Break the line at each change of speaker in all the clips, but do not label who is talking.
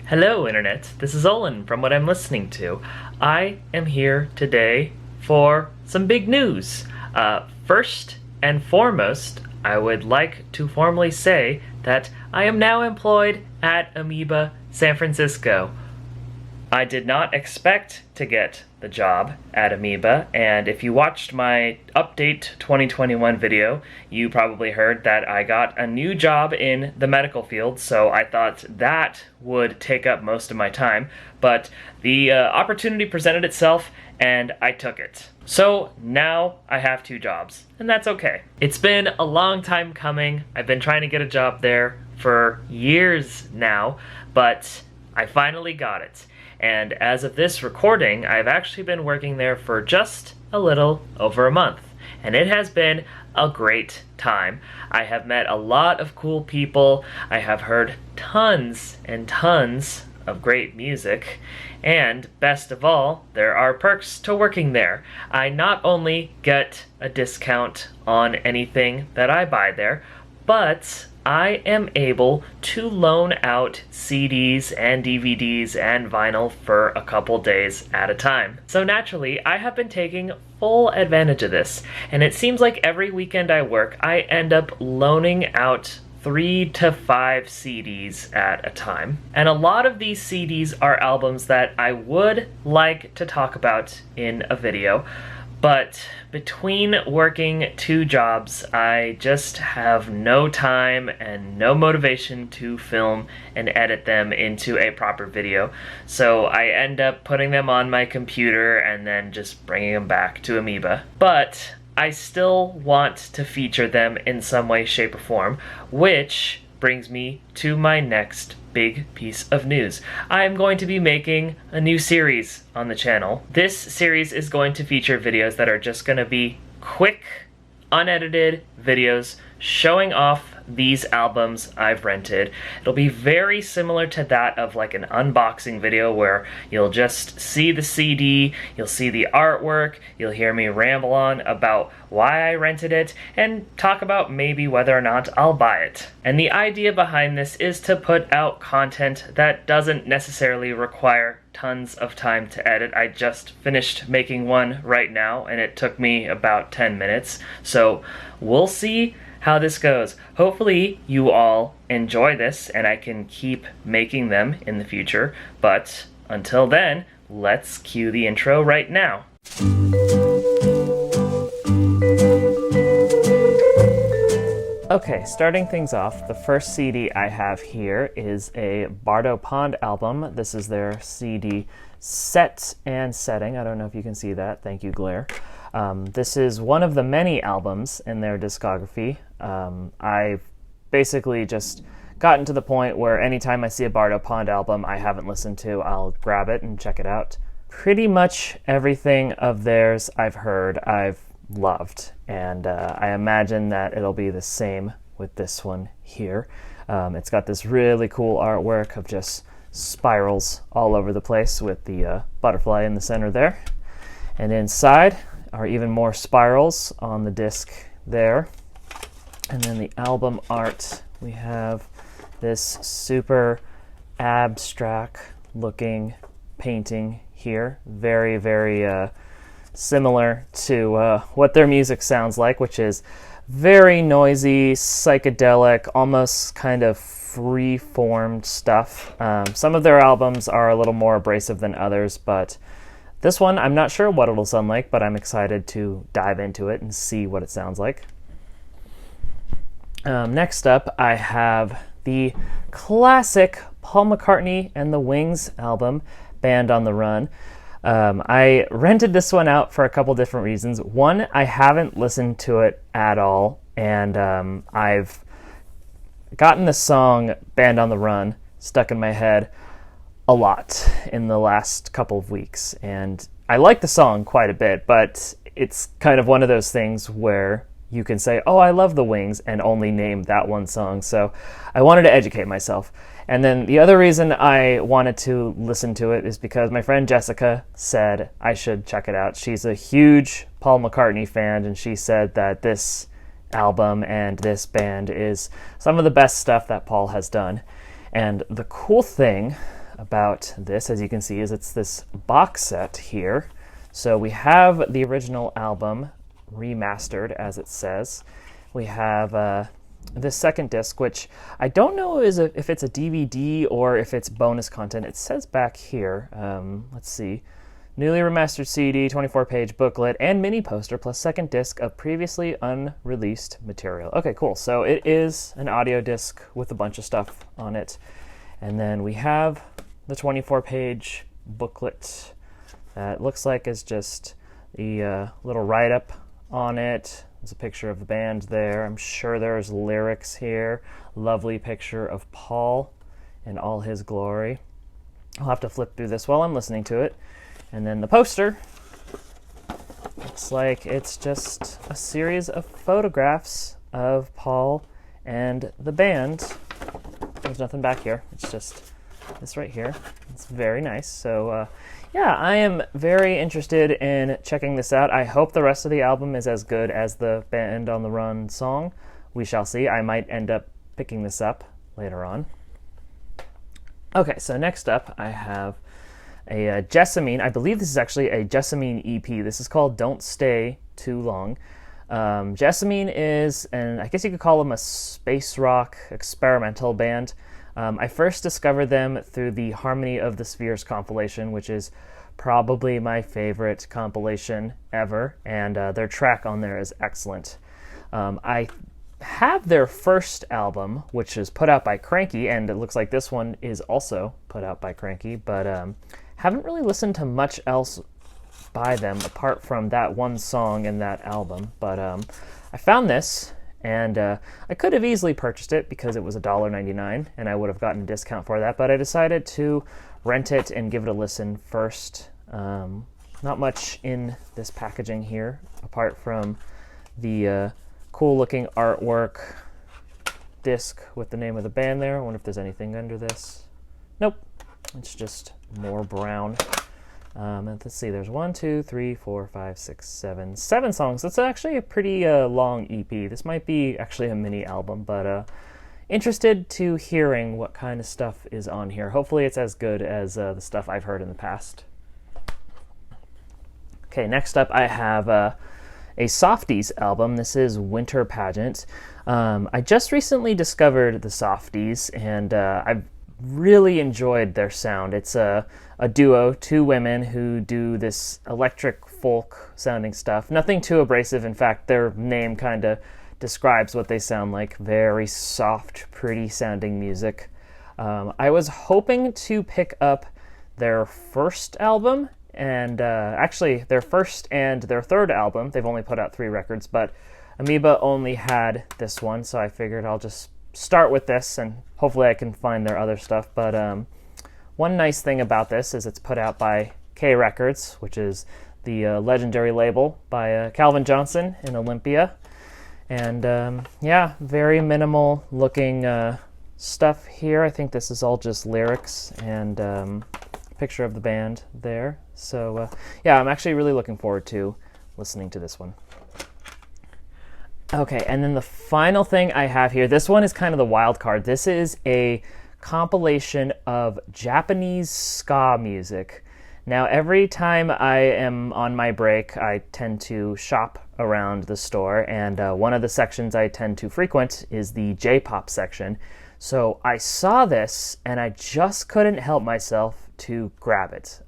Hello, Internet. This is Olin from What I'm Listening To. I am here today for some big news. First and foremost, I would like to formally say that I am now employed at Amoeba San Francisco. I did not expect to get the job at Amoeba, and if you watched my Update 2021 video, you probably heard that I got a new job in the medical field, so I thought that would take up most of my time, but the opportunity presented itself, and I took it. So now I have two jobs, and that's okay. It's been a long time coming. I've been trying to get a job there for years now, but I finally got it. And as of this recording, I've actually been working there for just a little over a month. And it has been a great time. I have met a lot of cool people. I have heard tons and tons of great music. And best of all, there are perks to working there. I not only get a discount on anything that I buy there, but I am able to loan out CDs and DVDs and vinyl for a couple days at a time. So naturally, I have been taking full advantage of this, and it seems like every weekend I work, I end up loaning out 3 to 5 CDs at a time. And a lot of these CDs are albums that I would like to talk about in a video, but between working two jobs, I just have no time and no motivation to film and edit them into a proper video. So I end up putting them on my computer and then just bringing them back to Amoeba. But I still want to feature them in some way, shape, or form, which brings me to my next big piece of news. I am going to be making a new series on the channel. This series is going to feature videos that are just going to be quick, unedited videos showing off these albums I've rented. It'll be very similar to that of like an unboxing video where you'll just see the CD, you'll see the artwork, you'll hear me ramble on about why I rented it, and talk about maybe whether or not I'll buy it. And the idea behind this is to put out content that doesn't necessarily require tons of time to edit. I just finished making one right now, and it took me about 10 minutes. So we'll see how this goes. Hopefully you all enjoy this and I can keep making them in the future, but until then, let's cue the intro right now. Okay, starting things off, the first CD I have here is a Bardo Pond album. This is their CD Set and Setting. I don't know if you can see that. Thank you, Glare. This is one of the many albums in their discography. I've basically just gotten to the point where anytime I see a Bardo Pond album I haven't listened to, I'll grab it and check it out. Pretty much everything of theirs I've heard, I've loved, and I imagine that it'll be the same with this one here. It's got this really cool artwork of just spirals all over the place with the butterfly in the center there. And inside are even more spirals on the disc there. And then the album art, we have this super abstract looking painting here. Very, very similar to what their music sounds like, which is very noisy, psychedelic, almost kind of free-formed stuff. Some of their albums are a little more abrasive than others, but this one, I'm not sure what it'll sound like, but I'm excited to dive into it and see what it sounds like. Next up, I have the classic Paul McCartney and the Wings album, Band on the Run. I rented this one out for a couple different reasons. One, I haven't listened to it at all, and I've gotten the song Band on the Run stuck in my head a lot in the last couple of weeks, and I like the song quite a bit, but it's kind of one of those things where you can say, oh, I love the Wings, and only name that one song. So I wanted to educate myself. And then the other reason I wanted to listen to it is because my friend Jessica said I should check it out. She's a huge Paul McCartney fan, and she said that this album and this band is some of the best stuff that Paul has done. And the cool thing about this, as you can see, is it's this box set here. So we have the original album remastered, as it says. We have this second disc, which I don't know if it's a DVD or if it's bonus content. It says back here, let's see, newly remastered CD, 24-page booklet, and mini poster, plus second disc of previously unreleased material. Okay, cool. So it is an audio disc with a bunch of stuff on it. And then we have the 24-page booklet that looks like is just the little write-up on it. There's a picture of the band there. I'm sure there's lyrics here. Lovely picture of Paul in all his glory. I'll have to flip through this while I'm listening to it. And then the poster looks like it's just a series of photographs of Paul and the band. There's nothing back here. It's just this right here. It's very nice. So yeah, I am very interested in checking this out. I hope the rest of the album is as good as the Band on the Run song. We shall see. I might end up picking this up later on. Okay, so next up I have a Jessamine. I believe this is actually a Jessamine EP. This is called Don't Stay Too Long. Jessamine is, and I guess you could call them a space rock experimental band. I first discovered them through the Harmony of the Spheres compilation, which is probably my favorite compilation ever, and their track on there is excellent. I have their first album, which is put out by Cranky, and it looks like this one is also put out by Cranky, but haven't really listened to much else by them apart from that one song in that album. But I found this, and I could have easily purchased it because it was $1.99 and I would have gotten a discount for that, but I decided to rent it and give it a listen first. Not much in this packaging here apart from the cool looking artwork disc with the name of the band there. I wonder if there's anything under this. Nope, it's just more brown. And let's see, there's 7 songs. That's actually a pretty long EP. This might be actually a mini album, but interested to hearing what kind of stuff is on here. Hopefully it's as good as the stuff I've heard in the past. Okay, next up I have a Softies album. This is Winter Pageant. I just recently discovered the Softies, and I've really enjoyed their sound. It's a duo, 2 women who do this electric folk sounding stuff. Nothing too abrasive. In fact, their name kind of describes what they sound like. Very soft, pretty sounding music. I was hoping to pick up their first album, and actually their first and their third album. They've only put out 3 records, but Amoeba only had this one, so I figured I'll just start with this and hopefully I can find their other stuff. But one nice thing about this is it's put out by K Records, which is the legendary label by Calvin Johnson in Olympia. And yeah, very minimal looking stuff here. I think this is all just lyrics and picture of the band there. So yeah, I'm actually really looking forward to listening to this one. Okay, and then the final thing I have here, this one is kind of the wild card. This is a compilation of Japanese ska music. Now, every time I am on my break, I tend to shop around the store, and one of the sections I tend to frequent is the J-pop section. So I saw this, and I just couldn't help myself to grab it.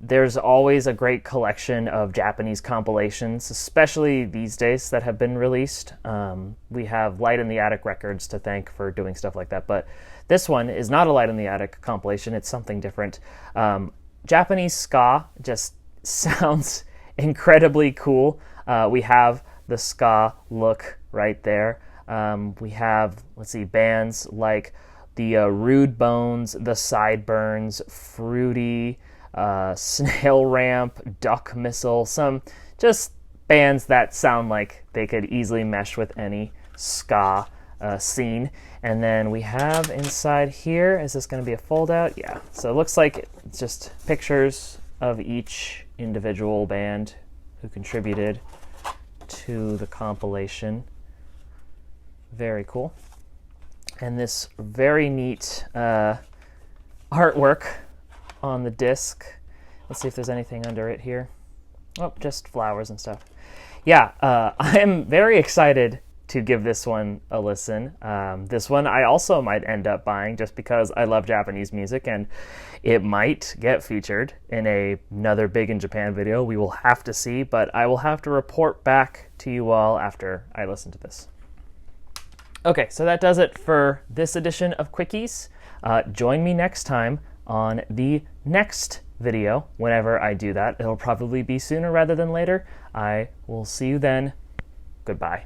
There's always a great collection of Japanese compilations, especially these days, that have been released. We have Light in the Attic Records to thank for doing stuff like that, but this one is not a Light in the Attic compilation. It's something different. Japanese ska just sounds incredibly cool. We have the ska look right there. We have, let's see, bands like the Rude Bones, the Sideburns, Fruity, Snail Ramp, Duck Missile, some just bands that sound like they could easily mesh with any ska scene. And then we have inside here, is this going to be a fold out? Yeah, so it looks like it's just pictures of each individual band who contributed to the compilation. Very cool. And this very neat artwork on the disc. Let's see if there's anything under it here. Oh, just flowers and stuff. Yeah, I am very excited to give this one a listen. This one I also might end up buying just because I love Japanese music, and it might get featured in another Big in Japan video. We will have to see, but I will have to report back to you all after I listen to this. Okay, so that does it for this edition of Quickies. Join me next time on the next video whenever I do that. It'll probably be sooner rather than later. I will see you then. Goodbye.